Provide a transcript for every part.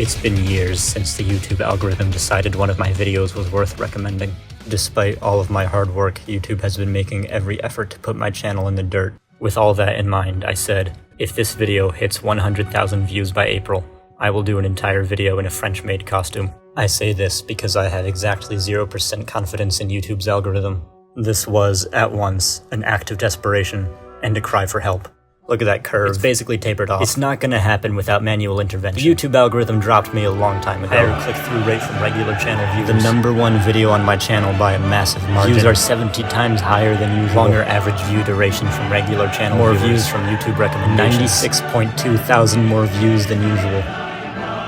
It's been years since the YouTube algorithm decided one of my videos was worth recommending. Despite all of my hard work, YouTube has been making every effort to put my channel in the dirt. With all that in mind, I said, if this video hits 100,000 views by April, I will do an entire video in a French-made costume. I say this because I have exactly 0% confidence in YouTube's algorithm. This was, at once, an act of desperation and a cry for help. Look at that curve. It's basically tapered off. It's not gonna happen without manual intervention. The YouTube algorithm dropped me a long time ago. Higher click-through rate from regular channel viewers. The #1 video on my channel by a massive margin. Views are 70 times higher than usual. Longer average view duration from regular channel viewers. More views from YouTube recommendations. 96.2 thousand more views than usual.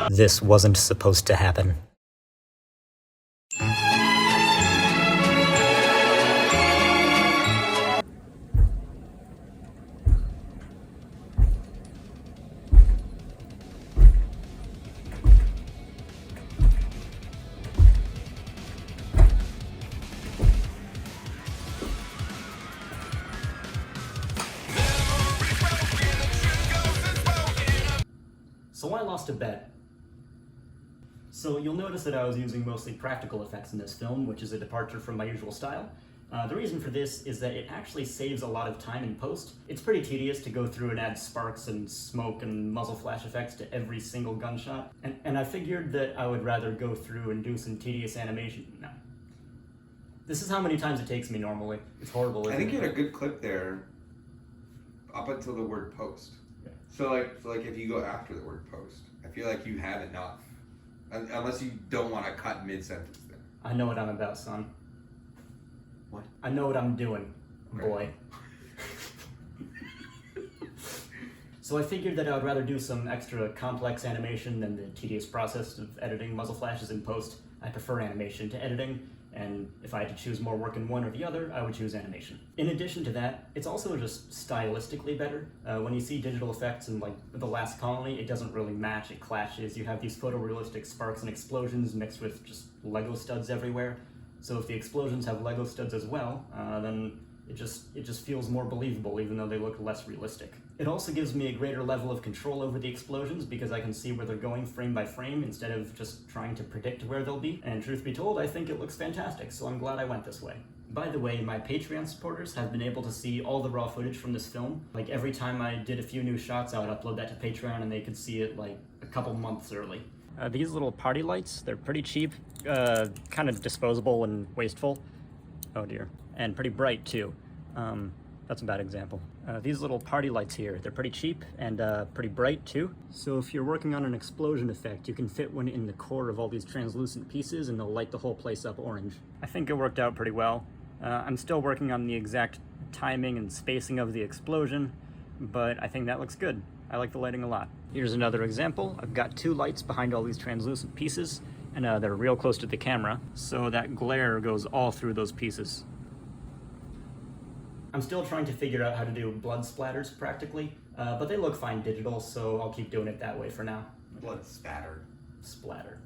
This wasn't supposed to happen. So I lost a bet. So you'll notice that I was using mostly practical effects in this film, which is a departure from my usual style. The reason for this is that it actually saves a lot of time in post. It's pretty tedious to go through and add sparks and smoke and muzzle flash effects to every single gunshot, and I figured that I would rather go through and do some tedious animation. No. This is how many times it takes me normally. It's horrible, isn't it? I think you had a good clip there up until the word post. Yeah. So like if you go after the word post, I feel like you have enough. Unless you don't want to cut mid-sentence then. I know what I'm about, son. What? I know what I'm doing, boy. So I figured that I would rather do some extra complex animation than the tedious process of editing muzzle flashes in post. I prefer animation to editing, and if I had to choose more work in one or the other, I would choose animation. In addition to that, it's also just stylistically better. When you see digital effects in like The Last Colony, it doesn't really match, it clashes. You have these photorealistic sparks and explosions mixed with just Lego studs everywhere. So if the explosions have Lego studs as well, then it just feels more believable, even though they look less realistic. It also gives me a greater level of control over the explosions because I can see where they're going frame by frame instead of just trying to predict where they'll be. And truth be told, I think it looks fantastic, so I'm glad I went this way. By the way, my Patreon supporters have been able to see all the raw footage from this film. Like every time I did a few new shots, I would upload that to Patreon and they could see it like a couple months early. These little party lights, they're pretty cheap, kind of disposable and wasteful. Oh dear. And pretty bright too. That's a bad example. These little party lights here, they're pretty cheap and pretty bright too. So if you're working on an explosion effect, you can fit one in the core of all these translucent pieces and they'll light the whole place up orange. I think it worked out pretty well. I'm still working on the exact timing and spacing of the explosion, but I think that looks good. I like the lighting a lot. Here's another example. I've got 2 lights behind all these translucent pieces, and they're real close to the camera, so that glare goes all through those pieces. I'm still trying to figure out how to do blood splatters practically, but they look fine digital, so I'll keep doing it that way for now. Blood spatter. Splatter.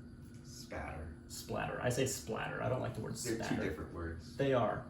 Spatter. Splatter. I say splatter. I don't like the word They're spatter. 2 different words. They are.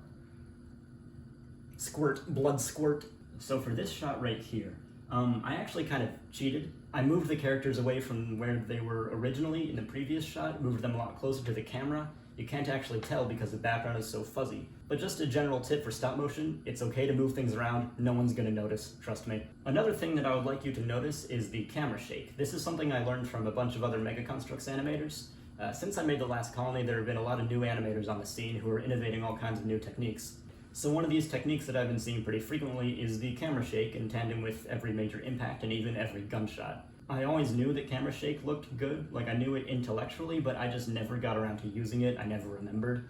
Squirt. Blood squirt. So for this shot right here, I actually kind of cheated. I moved the characters away from where they were originally in the previous shot, moved them a lot closer to the camera. You can't actually tell because the background is so fuzzy. But just a general tip for stop motion, it's okay to move things around, no one's gonna notice, trust me. Another thing that I would like you to notice is the camera shake. This is something I learned from a bunch of other Mega Construx animators. Since I made The Last Colony, there have been a lot of new animators on the scene who are innovating all kinds of new techniques. So one of these techniques that I've been seeing pretty frequently is the camera shake in tandem with every major impact and even every gunshot. I always knew that camera shake looked good, like I knew it intellectually, but I just never got around to using it, I never remembered.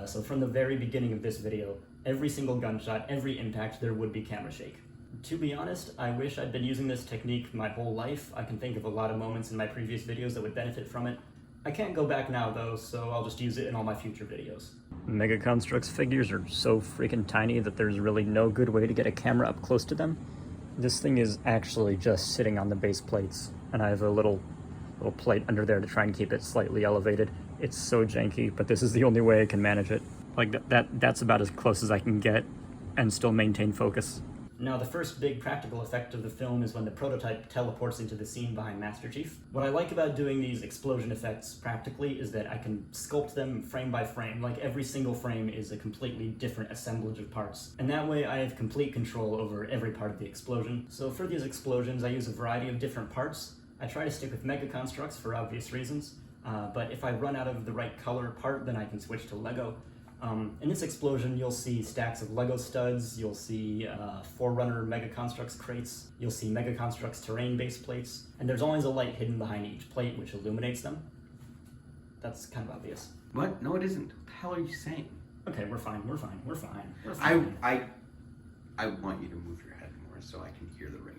So from the very beginning of this video, every single gunshot, every impact, there would be camera shake. To be honest, I wish I'd been using this technique my whole life. I can think of a lot of moments in my previous videos that would benefit from it. I can't go back now though, so I'll just use it in all my future videos. Mega Construx figures are so freaking tiny that there's really no good way to get a camera up close to them. This thing is actually just sitting on the base plates, and I have a little plate under there to try and keep it slightly elevated. It's so janky, but this is the only way I can manage it. Like that's about as close as I can get and still maintain focus. Now, the first big practical effect of the film is when the prototype teleports into the scene behind Master Chief. What I like about doing these explosion effects practically is that I can sculpt them frame by frame, like every single frame is a completely different assemblage of parts. And that way I have complete control over every part of the explosion. So for these explosions, I use a variety of different parts. I try to stick with mega constructs for obvious reasons, but if I run out of the right color part, then I can switch to Lego. In this explosion, you'll see stacks of Lego studs, you'll see Forerunner Mega Constructs crates, you'll see Mega Constructs terrain base plates, and there's always a light hidden behind each plate which illuminates them. That's kind of obvious. What? No, it isn't. What the hell are you saying? Okay, we're fine. I want you to move your head more so I can hear the ringing.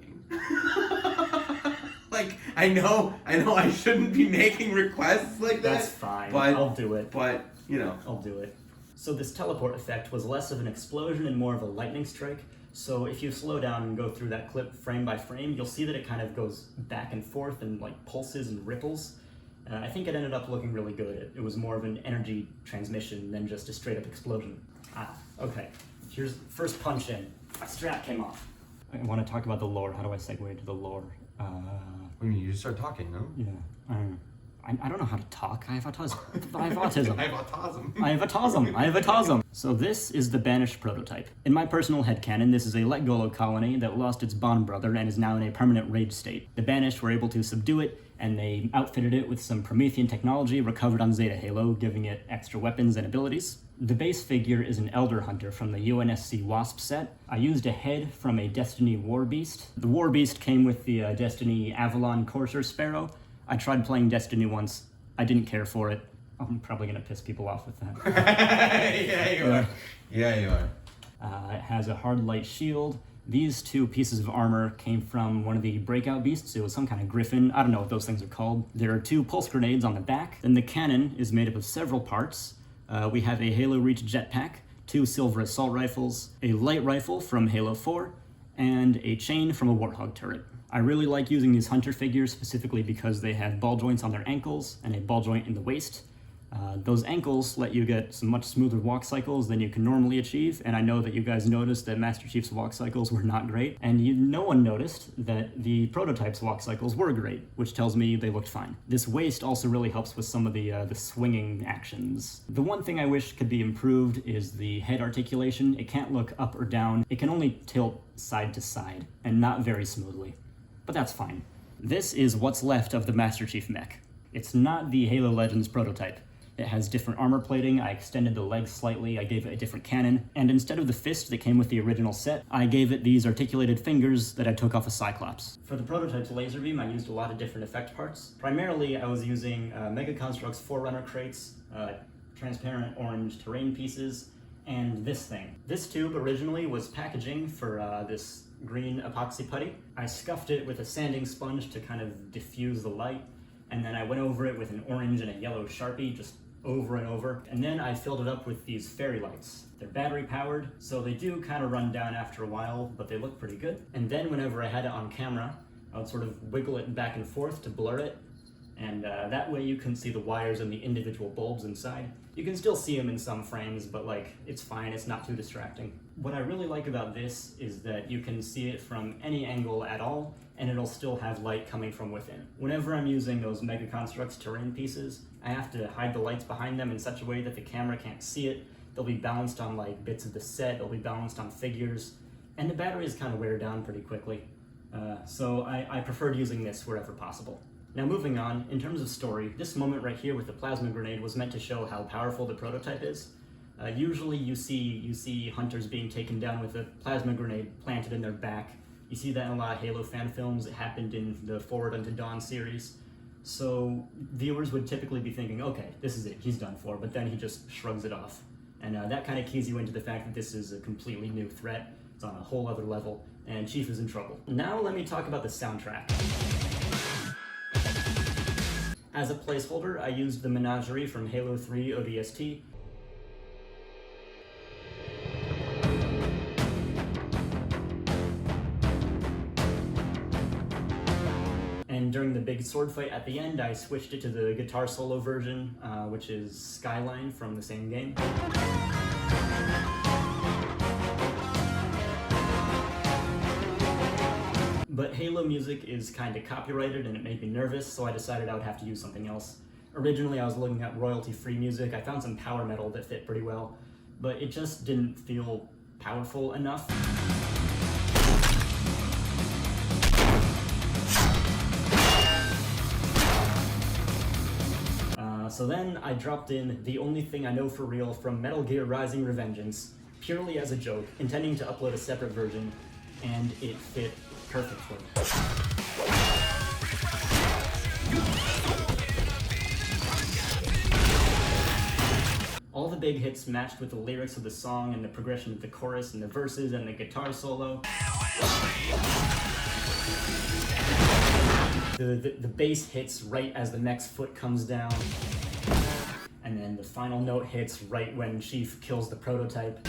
Like, I know I shouldn't be making requests like that. That's fine, but, I'll do it. But, you know. I'll do it. So this teleport effect was less of an explosion and more of a lightning strike. So if you slow down and go through that clip frame by frame, you'll see that it kind of goes back and forth and like pulses and ripples. I think it ended up looking really good. It was more of an energy transmission than just a straight up explosion. Okay. Here's first punch in. My strap came off. I want to talk about the lore. How do I segue into the lore? I mean, you just start talking, no? Yeah. I don't know how to talk. I have autism. I have autism. I have autism. So this is the Banished prototype. In my personal headcanon, this is a Let Golo colony that lost its bond brother and is now in a permanent rage state. The Banished were able to subdue it, and they outfitted it with some Promethean technology recovered on Zeta Halo, giving it extra weapons and abilities. The base figure is an Elder Hunter from the UNSC Wasp set. I used a head from a Destiny War Beast. The War Beast came with the Destiny Avalon Courser Sparrow. I tried playing Destiny once. I didn't care for it. I'm probably gonna piss people off with that. Yeah, you are. Yeah, you are. It has a hard light shield. These two pieces of armor came from one of the breakout beasts. It was some kind of griffin. I don't know what those things are called. There are 2 pulse grenades on the back. Then the cannon is made up of several parts. We have a Halo Reach jetpack, 2 silver assault rifles, a light rifle from Halo 4, and a chain from a Warthog turret. I really like using these hunter figures specifically because they have ball joints on their ankles and a ball joint in the waist. Those ankles let you get some much smoother walk cycles than you can normally achieve, and I know that you guys noticed that Master Chief's walk cycles were not great, and no one noticed that the prototype's walk cycles were great, which tells me they looked fine. This waist also really helps with some of the swinging actions. The one thing I wish could be improved is the head articulation. It can't look up or down. It can only tilt side to side, and not very smoothly. But that's fine. This is what's left of the Master Chief mech. It's not the Halo Legends prototype. It has different armor plating, I extended the legs slightly, I gave it a different cannon, and instead of the fist that came with the original set, I gave it these articulated fingers that I took off a Cyclops. For the prototype's laser beam, I used a lot of different effect parts. Primarily, I was using Mega Constructs Forerunner crates, transparent orange terrain pieces, and this thing. This tube originally was packaging for this green epoxy putty. I scuffed it with a sanding sponge to kind of diffuse the light, and then I went over it with an orange and a yellow Sharpie, just over and over. And then I filled it up with these fairy lights. They're battery powered, so they do kind of run down after a while, but they look pretty good. And then whenever I had it on camera, I would sort of wiggle it back and forth to blur it, and that way you can see the wires and the individual bulbs inside. You can still see them in some frames, but like, it's fine, it's not too distracting. What I really like about this is that you can see it from any angle at all, and it'll still have light coming from within. Whenever I'm using those Mega Constructs terrain pieces, I have to hide the lights behind them in such a way that the camera can't see it. They'll be balanced on like bits of the set, they'll be balanced on figures, and the batteries kind of wear down pretty quickly. So I preferred using this wherever possible. Now moving on, in terms of story, this moment right here with the plasma grenade was meant to show how powerful the prototype is. Usually you see hunters being taken down with a plasma grenade planted in their back. You see that in a lot of Halo fan films. It happened in the Forward Unto Dawn series. So viewers would typically be thinking, okay, this is it, he's done for, but then he just shrugs it off. And that kind of keys you into the fact that this is a completely new threat. It's on a whole other level, and Chief is in trouble. Now let me talk about the soundtrack. As a placeholder, I used the Menagerie from Halo 3 ODST. And during the big sword fight at the end, I switched it to the guitar solo version, which is Skyline from the same game. But Halo music is kind of copyrighted and it made me nervous, so I decided I would have to use something else. Originally I was looking at royalty-free music. I found some power metal that fit pretty well, but it just didn't feel powerful enough. So then I dropped in The Only Thing I Know for Real from Metal Gear Rising: Revengeance, purely as a joke, intending to upload a separate version, and it fit perfectly. All the big hits matched with the lyrics of the song and the progression of the chorus and the verses and the guitar solo. The bass hits right as the next foot comes down, and then the final note hits right when Chief kills the prototype.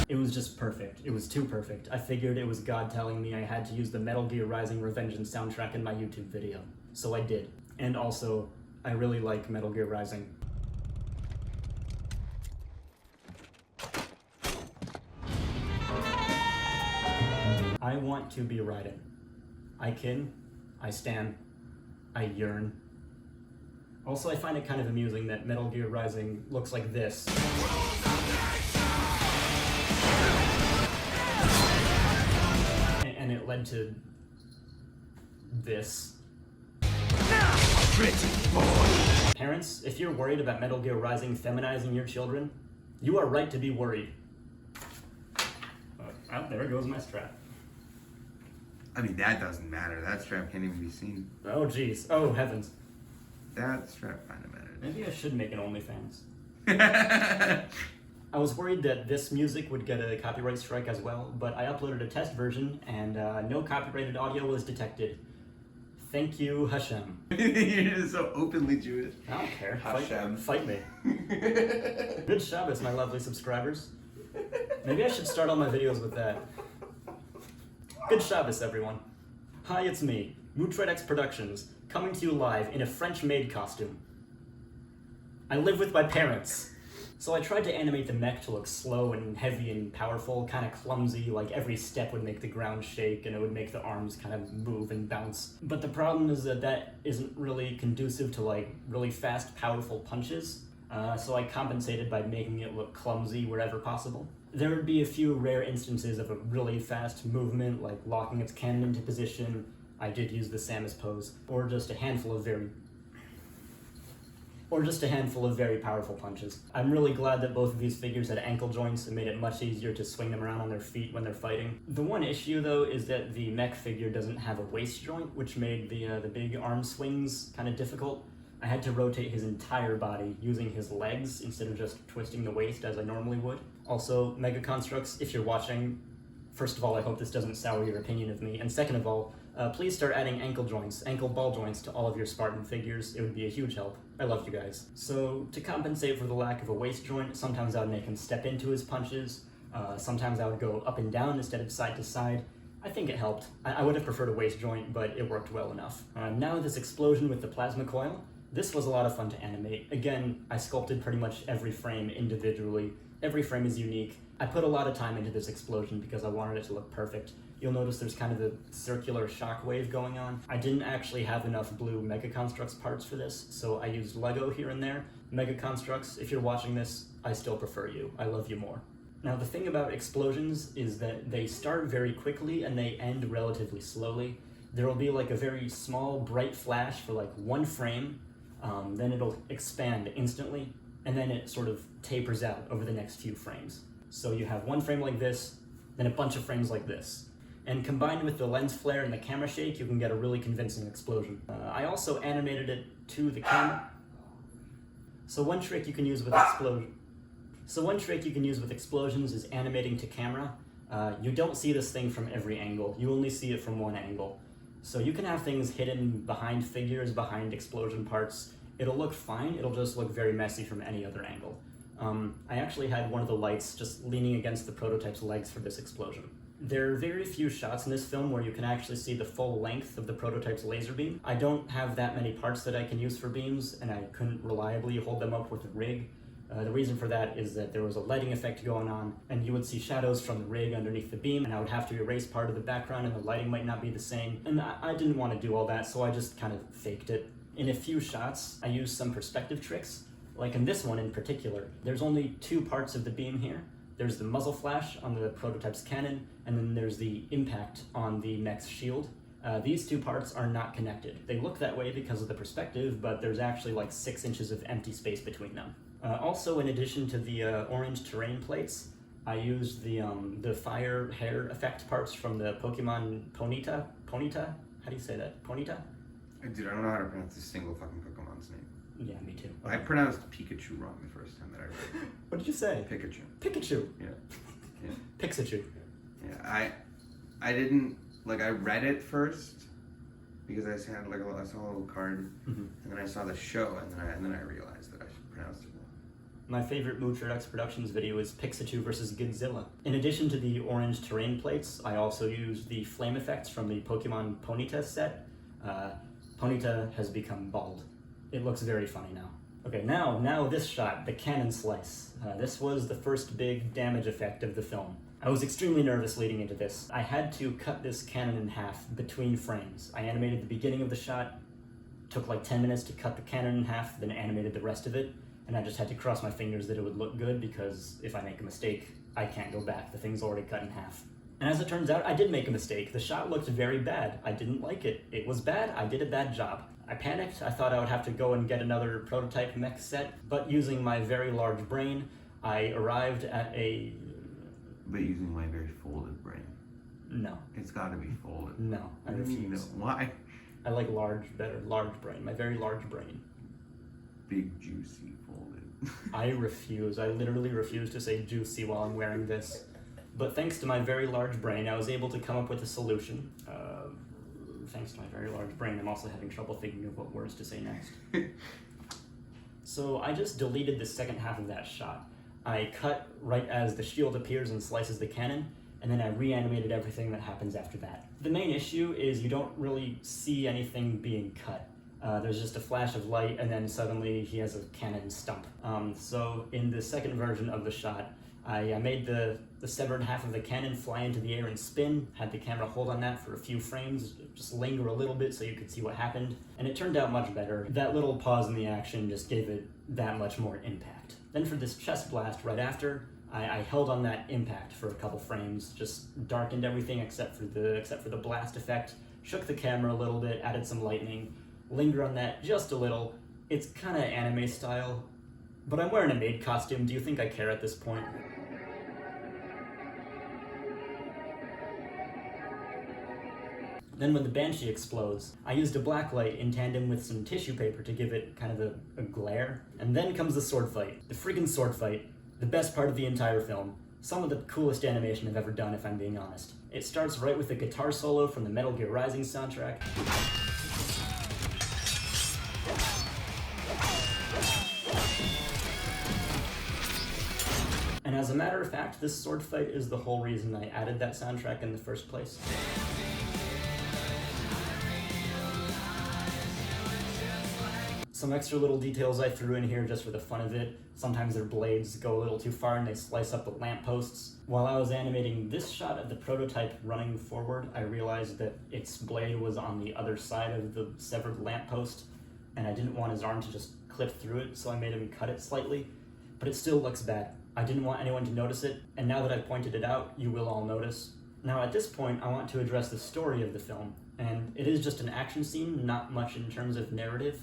It was just perfect. It was too perfect. I figured it was God telling me I had to use the Metal Gear Rising: Revengeance soundtrack in my YouTube video. So I did. And also, I really like Metal Gear Rising. I want to be Raiden. I kin, I stan, I yearn. Also, I find it kind of amusing that Metal Gear Rising looks like this. And it led to this. Parents, if you're worried about Metal Gear Rising feminizing your children, you are right to be worried. Oh, there goes my strap. I mean, that doesn't matter. That strap can't even be seen. Oh, jeez. Oh, heavens. That strap kind of matters. Maybe I should make an OnlyFans. I was worried that this music would get a copyright strike as well, but I uploaded a test version, and no copyrighted audio was detected. Thank you, Hashem. You're just so openly Jewish. I don't care. Hashem. Fight me. Good Shabbos, my lovely subscribers. Maybe I should start all my videos with that. Good Shabbos, everyone. Hi, it's me, MootroidXproductions, coming to you live in a French-maid costume. I live with my parents. So I tried to animate the mech to look slow and heavy and powerful, kind of clumsy, like every step would make the ground shake and it would make the arms kind of move and bounce. But the problem is that that isn't really conducive to like really fast, powerful punches. So I compensated by making it look clumsy wherever possible. There would be a few rare instances of a really fast movement, like locking its cannon into position. I did use the Samus pose, or just a handful of very powerful punches. I'm really glad that both of these figures had ankle joints and made it much easier to swing them around on their feet when they're fighting. The one issue though is that the mech figure doesn't have a waist joint, which made the big arm swings kind of difficult. I had to rotate his entire body using his legs instead of just twisting the waist as I normally would. Also, Mega Constructs, if you're watching, first of all, I hope this doesn't sour your opinion of me, and second of all, please start adding ankle ball joints to all of your Spartan figures. It would be a huge help. I love you guys. So, to compensate for the lack of a waist joint, sometimes I would make him step into his punches, sometimes I would go up and down instead of side to side. I think it helped. I would have preferred a waist joint, but it worked well enough. Now this explosion with the plasma coil. This was a lot of fun to animate. Again, I sculpted pretty much every frame individually. Every frame is unique. I put a lot of time into this explosion because I wanted it to look perfect. You'll notice there's kind of a circular shockwave going on. I didn't actually have enough blue Mega Constructs parts for this, so I used Lego here and there. Mega Constructs, if you're watching this, I still prefer you. I love you more. Now the thing about explosions is that they start very quickly and they end relatively slowly. There will be like a very small bright flash for like one frame, then it'll expand instantly, and then it sort of tapers out over the next few frames. So you have one frame like this, then a bunch of frames like this. And combined with the lens flare and the camera shake, you can get a really convincing explosion. I also animated it to the camera. So one trick you can use with explosions is animating to camera. You don't see this thing from every angle. You only see it from one angle. So you can have things hidden behind figures, behind explosion parts. It'll look fine, it'll just look very messy from any other angle. I actually had one of the lights just leaning against the prototype's legs for this explosion. There are very few shots in this film where you can actually see the full length of the prototype's laser beam. I don't have that many parts that I can use for beams, and I couldn't reliably hold them up with a rig. The reason for that is that there was a lighting effect going on, and you would see shadows from the rig underneath the beam, and I would have to erase part of the background, and the lighting might not be the same. And I didn't want to do all that, so I just kind of faked it. In a few shots, I used some perspective tricks. Like in this one in particular, there's only 2 parts of the beam here. There's the muzzle flash on the prototype's cannon, and then there's the impact on the mech's shield. These 2 parts are not connected. They look that way because of the perspective, but there's actually like 6 inches of empty space between them. Also, in addition to the orange terrain plates, I used the fire hair effect parts from the Pokemon Ponyta? How do you say that? Ponyta? Dude, I don't know how to pronounce a single fucking Pokemon's name. Yeah, me too. I pronounced Pikachu wrong the first time that I read it. What did you say? Pikachu. Pikachu. Yeah. Yeah. Pikachu. Yeah. I didn't, like, I read it first because I saw like I saw a little card, and then I saw the show, and then I realized that I pronounced it wrong. My favorite mootroidXproductions video is Pikachu versus Godzilla. In addition to the orange terrain plates, I also used the flame effects from the Pokemon Ponyta set. Ponyta has become bald. It looks very funny now. Okay, now this shot, the cannon slice. This was the first big damage effect of the film. I was extremely nervous leading into this. I had to cut this cannon in half between frames. I animated the beginning of the shot, took like 10 minutes to cut the cannon in half, then animated the rest of it, and I just had to cross my fingers that it would look good, because if I make a mistake, I can't go back. The thing's already cut in half. And as it turns out, I did make a mistake. The shot looked very bad. I didn't like it. It was bad. I did a bad job. I panicked. I thought I would have to go and get another prototype mech set, but using my very large brain, I arrived at a... But using my very folded brain. No. It's gotta be folded. No, I refuse. Why? I like large better. Large brain. My very large brain. Big, juicy, folded. I refuse. I literally refuse to say juicy while I'm wearing this. But thanks to my very large brain, I was able to come up with a solution. Thanks to my very large brain, I'm also having trouble thinking of what words to say next. So I just deleted the second half of that shot. I cut right as the shield appears and slices the cannon, and then I reanimated everything that happens after that. The main issue is you don't really see anything being cut. There's just a flash of light, and then suddenly he has a cannon stump. So in the second version of the shot, I made the severed half of the cannon fly into the air and spin, had the camera hold on that for a few frames, just linger a little bit so you could see what happened, and it turned out much better. That little pause in the action just gave it that much more impact. Then for this chest blast right after, I held on that impact for a couple frames, just darkened everything except for the blast effect, shook the camera a little bit, added some lightning, linger on that just a little. It's kind of anime style, but I'm wearing a maid costume. Do you think I care at this point? Then when the Banshee explodes, I used a black light in tandem with some tissue paper to give it kind of a glare. And then comes the sword fight. The friggin' sword fight. The best part of the entire film. Some of the coolest animation I've ever done, if I'm being honest. It starts right with the guitar solo from the Metal Gear Rising soundtrack. And as a matter of fact, this sword fight is the whole reason I added that soundtrack in the first place. Some extra little details I threw in here just for the fun of it. Sometimes their blades go a little too far and they slice up the lampposts. While I was animating this shot of the prototype running forward, I realized that its blade was on the other side of the severed lamppost, and I didn't want his arm to just clip through it, so I made him cut it slightly. But it still looks bad. I didn't want anyone to notice it, and now that I've pointed it out, you will all notice. Now at this point, I want to address the story of the film, and it is just an action scene, not much in terms of narrative.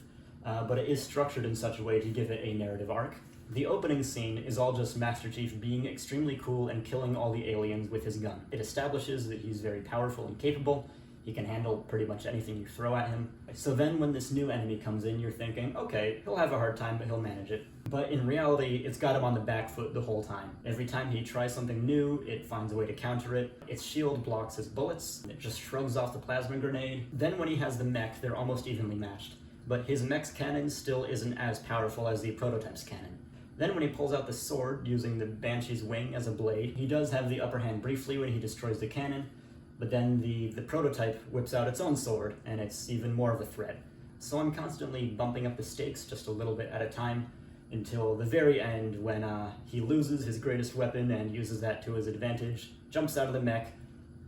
But it is structured in such a way to give it a narrative arc. The opening scene is all just Master Chief being extremely cool and killing all the aliens with his gun. It establishes that he's very powerful and capable. He can handle pretty much anything you throw at him. So then when this new enemy comes in, you're thinking, okay, he'll have a hard time, but he'll manage it. But in reality, it's got him on the back foot the whole time. Every time he tries something new, it finds a way to counter it. Its shield blocks his bullets. It just shrugs off the plasma grenade. Then when he has the mech, they're almost evenly matched. But his mech's cannon still isn't as powerful as the prototype's cannon. Then when he pulls out the sword, using the Banshee's wing as a blade, he does have the upper hand briefly when he destroys the cannon, but then the prototype whips out its own sword, and it's even more of a threat. So I'm constantly bumping up the stakes just a little bit at a time, until the very end when he loses his greatest weapon and uses that to his advantage, jumps out of the mech,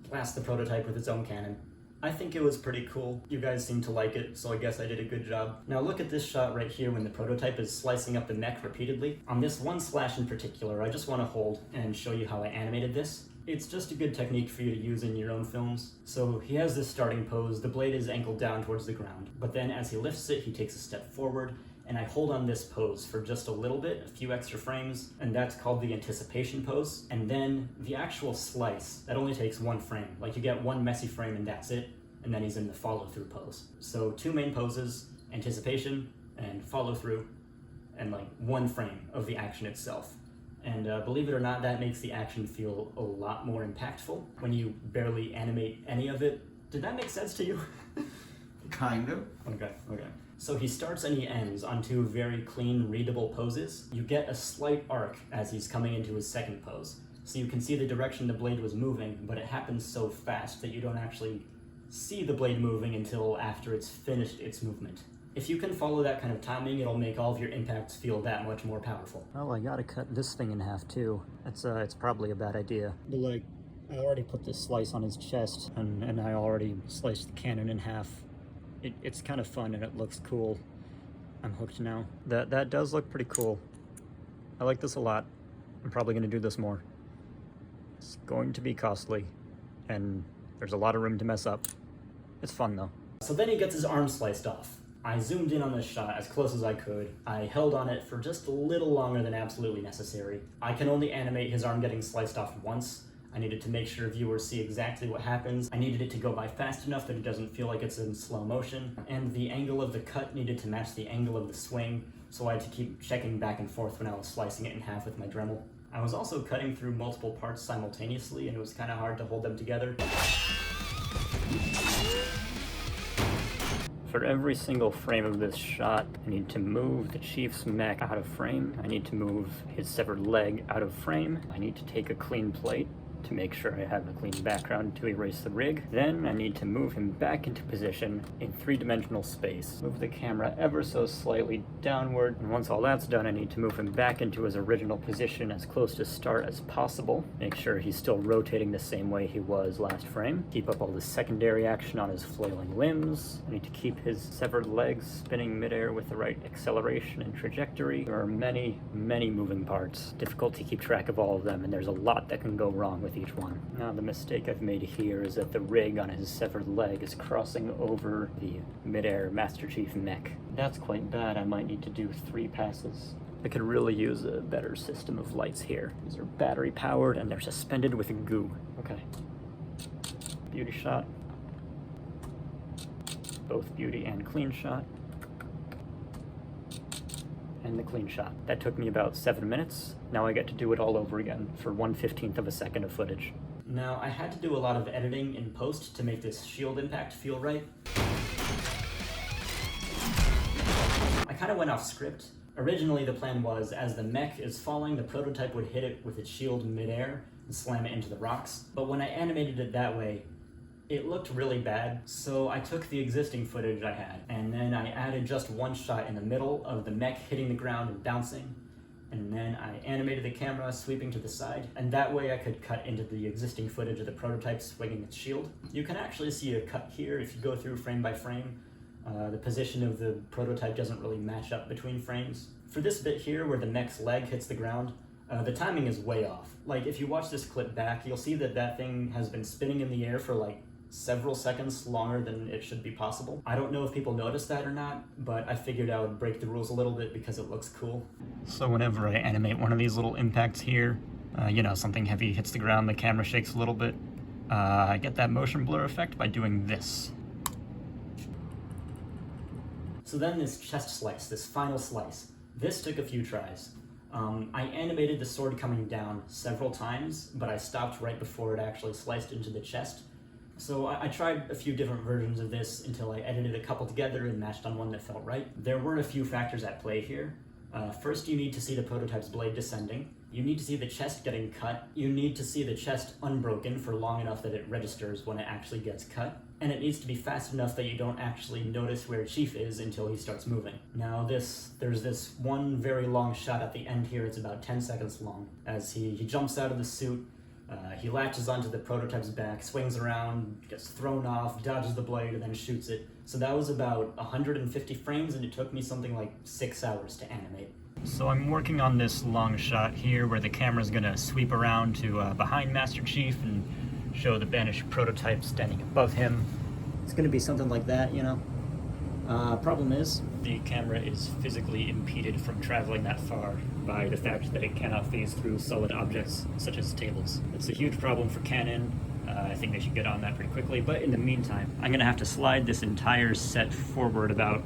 blasts the prototype with its own cannon. I think it was pretty cool. You guys seem to like it, so I guess I did a good job. Now look at this shot right here when the prototype is slicing up the mech repeatedly. On this one slash in particular, I just want to hold and show you how I animated this. It's just a good technique for you to use in your own films. So he has this starting pose, the blade is angled down towards the ground, but then as he lifts it, he takes a step forward, and I hold on this pose for just a little bit, a few extra frames, and that's called the anticipation pose. And then the actual slice, that only takes one frame. Like you get one messy frame and that's it, and then he's in the follow-through pose. So two main poses, anticipation and follow-through, and like one frame of the action itself. And believe it or not, that makes the action feel a lot more impactful when you barely animate any of it. Did that make sense to you? Kind of. Okay. So he starts and he ends on two very clean, readable poses. You get a slight arc as he's coming into his second pose. So you can see the direction the blade was moving, but it happens so fast that you don't actually see the blade moving until after it's finished its movement. If you can follow that kind of timing, it'll make all of your impacts feel that much more powerful. Oh, I gotta cut this thing in half too. It's probably a bad idea. But like, I already put this slice on his chest, and I already sliced the cannon in half. It's kind of fun and it looks cool. I'm hooked now. That does look pretty cool. I like this a lot. I'm probably gonna do this more. It's going to be costly, and there's a lot of room to mess up. It's fun though. So then he gets his arm sliced off. I zoomed in on this shot as close as I could. I held on it for just a little longer than absolutely necessary. I can only animate his arm getting sliced off once. I needed to make sure viewers see exactly what happens. I needed it to go by fast enough that it doesn't feel like it's in slow motion. And the angle of the cut needed to match the angle of the swing, so I had to keep checking back and forth when I was slicing it in half with my Dremel. I was also cutting through multiple parts simultaneously, and it was kind of hard to hold them together. For every single frame of this shot, I need to move the Chief's mech out of frame. I need to move his severed leg out of frame. I need to take a clean plate to make sure I have a clean background to erase the rig. Then I need to move him back into position in three-dimensional space. Move the camera ever so slightly downward, and once all that's done, I need to move him back into his original position as close to start as possible. Make sure he's still rotating the same way he was last frame. Keep up all the secondary action on his flailing limbs. I need to keep his severed legs spinning midair with the right acceleration and trajectory. There are many, many moving parts. Difficult to keep track of all of them, and there's a lot that can go wrong with each one. Now the mistake I've made here is that the rig on his severed leg is crossing over the midair Master Chief mech. That's quite bad. I might need to do 3 passes. I could really use a better system of lights here. These are battery powered and they're suspended with goo. Okay. Beauty shot. Both beauty and clean shot. And the clean shot. That took me about 7 minutes. Now I get to do it all over again for 1/15 of a second of footage. Now I had to do a lot of editing in post to make this shield impact feel right. I kind of went off script. Originally the plan was, as the mech is falling, the prototype would hit it with its shield midair and slam it into the rocks. But when I animated it that way, it looked really bad, so I took the existing footage I had, and then I added just one shot in the middle of the mech hitting the ground and bouncing, and then I animated the camera sweeping to the side, and that way I could cut into the existing footage of the prototype swinging its shield. You can actually see a cut here if you go through frame by frame. The position of the prototype doesn't really match up between frames. For this bit here, where the mech's leg hits the ground, the timing is way off. Like, if you watch this clip back, you'll see that that thing has been spinning in the air for like several seconds longer than it should be possible. I don't know if people notice that or not, but I figured I would break the rules a little bit because it looks cool. So whenever I animate one of these little impacts here, you know, something heavy hits the ground, the camera shakes a little bit, I get that motion blur effect by doing this. So then this chest slice, this final slice, this took a few tries. I animated the sword coming down several times, but I stopped right before it actually sliced into the chest. So I tried a few different versions of this until I edited a couple together and matched on one that felt right. There were a few factors at play here. First, you need to see the prototype's blade descending. You need to see the chest getting cut. You need to see the chest unbroken for long enough that it registers when it actually gets cut. and it needs to be fast enough that you don't actually notice where Chief is until he starts moving. Now there's this one very long shot at the end here, it's about 10 seconds long, as he jumps out of the suit, he latches onto the prototype's back, swings around, gets thrown off, dodges the blade, and then shoots it. So that was about 150 frames, and it took me something like 6 hours to animate. So I'm working on this long shot here where the camera's gonna sweep around to behind Master Chief and show the Banished prototype standing above him. It's gonna be something like that, you know? Problem is, the camera is physically impeded from traveling that far by the fact that it cannot phase through solid objects such as tables. It's a huge problem for Canon. I think they should get on that pretty quickly, but in the meantime, I'm gonna have to slide this entire set forward about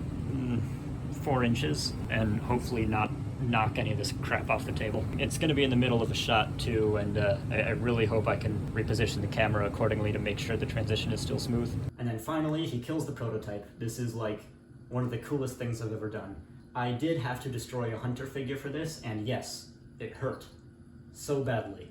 4 inches and hopefully not knock any of this crap off the table. It's going to be in the middle of a shot too, and I really hope I can reposition the camera accordingly to make sure the transition is still smooth. And then finally, he kills the prototype. This is like one of the coolest things I've ever done. I did have to destroy a hunter figure for this, and yes, it hurt. So badly.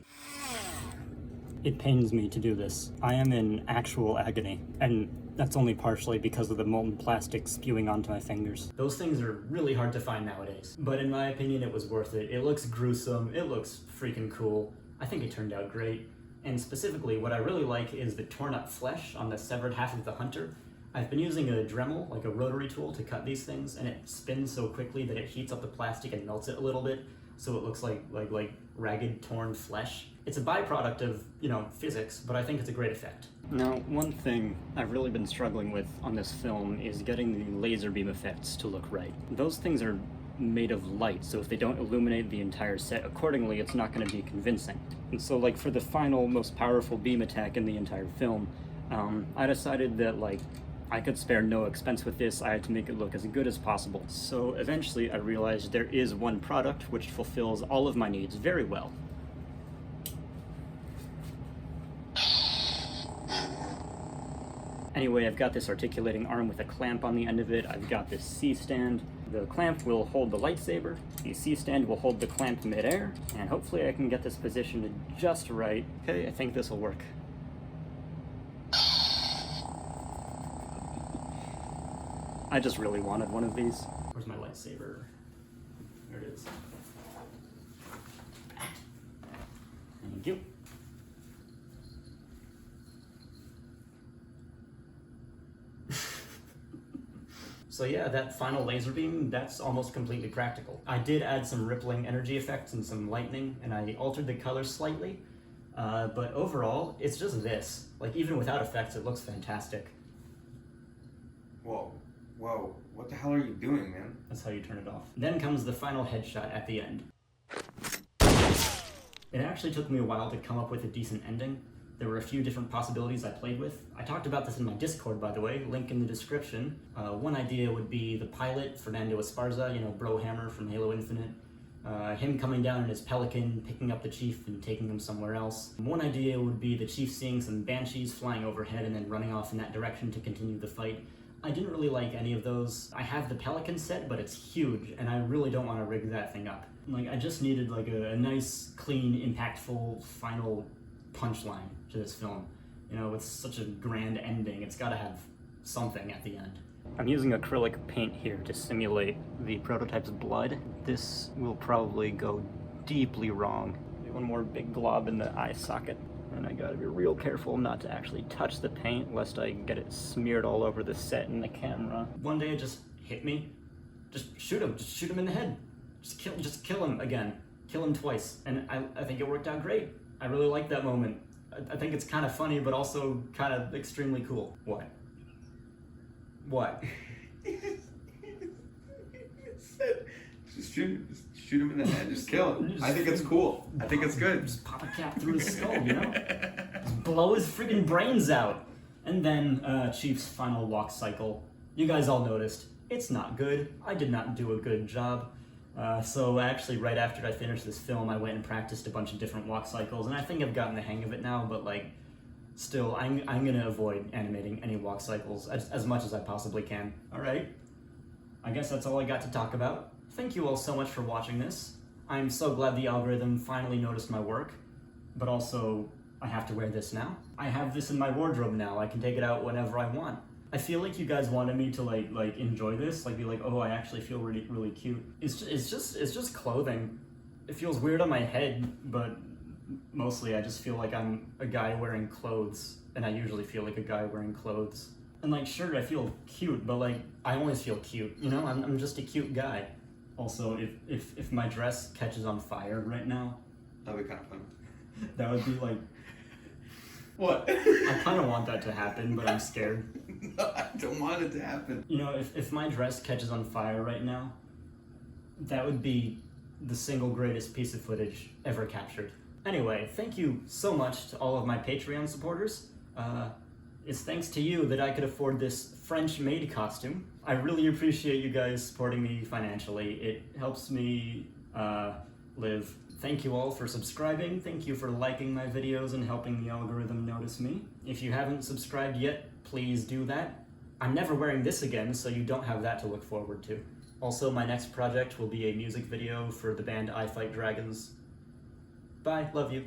It pains me to do this. I am in actual agony, and that's only partially because of the molten plastic spewing onto my fingers. Those things are really hard to find nowadays, but in my opinion it was worth it. It looks gruesome, it looks freaking cool. I think it turned out great. And specifically, what I really like is the torn up flesh on the severed half of the hunter. I've been using a Dremel, like a rotary tool, to cut these things, and it spins so quickly that it heats up the plastic and melts it a little bit, so it looks like ragged, torn flesh. It's a byproduct of, you know, physics, but I think it's a great effect. Now, one thing I've really been struggling with on this film is getting the laser beam effects to look right. Those things are made of light, so if they don't illuminate the entire set accordingly, it's not going to be convincing. And so, like, for the final, most powerful beam attack in the entire film, I decided that, like, I could spare no expense with this. I had to make it look as good as possible. So eventually I realized there is one product which fulfills all of my needs very well. Anyway, I've got this articulating arm with a clamp on the end of it. I've got this C-stand. The clamp will hold the lightsaber. The C-stand will hold the clamp midair. And hopefully I can get this positioned just right. Okay, I think this will work. I just really wanted one of these. Where's my lightsaber? There it is. Thank you. So yeah, that final laser beam, that's almost completely practical. I did add some rippling energy effects and some lightning, and I altered the colors slightly. But overall, it's just this. Like, even without effects, it looks fantastic. Whoa. Whoa, what the hell are you doing, man? That's how you turn it off. Then comes the final headshot at the end. It actually took me a while to come up with a decent ending. There were a few different possibilities I played with. I talked about this in my Discord, by the way, link in the description. One idea would be the pilot, Fernando Esparza, you know, Brohammer from Halo Infinite. Him coming down in his Pelican, picking up the Chief and taking him somewhere else. One idea would be the Chief seeing some Banshees flying overhead and then running off in that direction to continue the fight. I didn't really like any of those. I have the Pelican set, but it's huge, and I really don't want to rig that thing up. Like, I just needed like a nice, clean, impactful final punchline to this film. You know, with such a grand ending, it's gotta have something at the end. I'm using acrylic paint here to simulate the prototype's blood. This will probably go deeply wrong. One more big glob in the eye socket. And I gotta be real careful not to actually touch the paint, lest I get it smeared all over the set and the camera. One day it just hit me. Just shoot him in the head. Just kill him again. Kill him twice. And I think it worked out great. I really like that moment. I think it's kind of funny, but also kind of extremely cool. What? What? Just shoot him in the head. Just kill him. I think it's cool. I think it's good. Just pop a cap through his skull, you know? Just blow his friggin' brains out. And then Chief's final walk cycle. You guys all noticed. It's not good. I did not do a good job. So actually, right after I finished this film, I went and practiced a bunch of different walk cycles, and I think I've gotten the hang of it now, but like, still, I'm gonna avoid animating any walk cycles as much as I possibly can. Alright, I guess that's all I got to talk about. Thank you all so much for watching this. I'm so glad the algorithm finally noticed my work, but also, I have to wear this now. I have this in my wardrobe now. I can take it out whenever I want. I feel like you guys wanted me to like enjoy this, like be like, oh, I actually feel really, really cute. It's just clothing. It feels weird on my head, but mostly I just feel like I'm a guy wearing clothes, and I usually feel like a guy wearing clothes. And like, sure, I feel cute, but like, I always feel cute, you know? I'm just a cute guy. Also, if my dress catches on fire right now, That'd be kind of fun. that would be like, What? I kind of want that to happen, but I'm scared. No, I don't want it to happen. You know, if my dress catches on fire right now, that would be the single greatest piece of footage ever captured. Anyway, thank you so much to all of my Patreon supporters. It's thanks to you that I could afford this French-made costume. I really appreciate you guys supporting me financially. It helps me live. Thank you all for subscribing. Thank you for liking my videos and helping the algorithm notice me. If you haven't subscribed yet, please do that. I'm never wearing this again, so you don't have that to look forward to. Also, my next project will be a music video for the band I Fight Dragons. Bye, love you.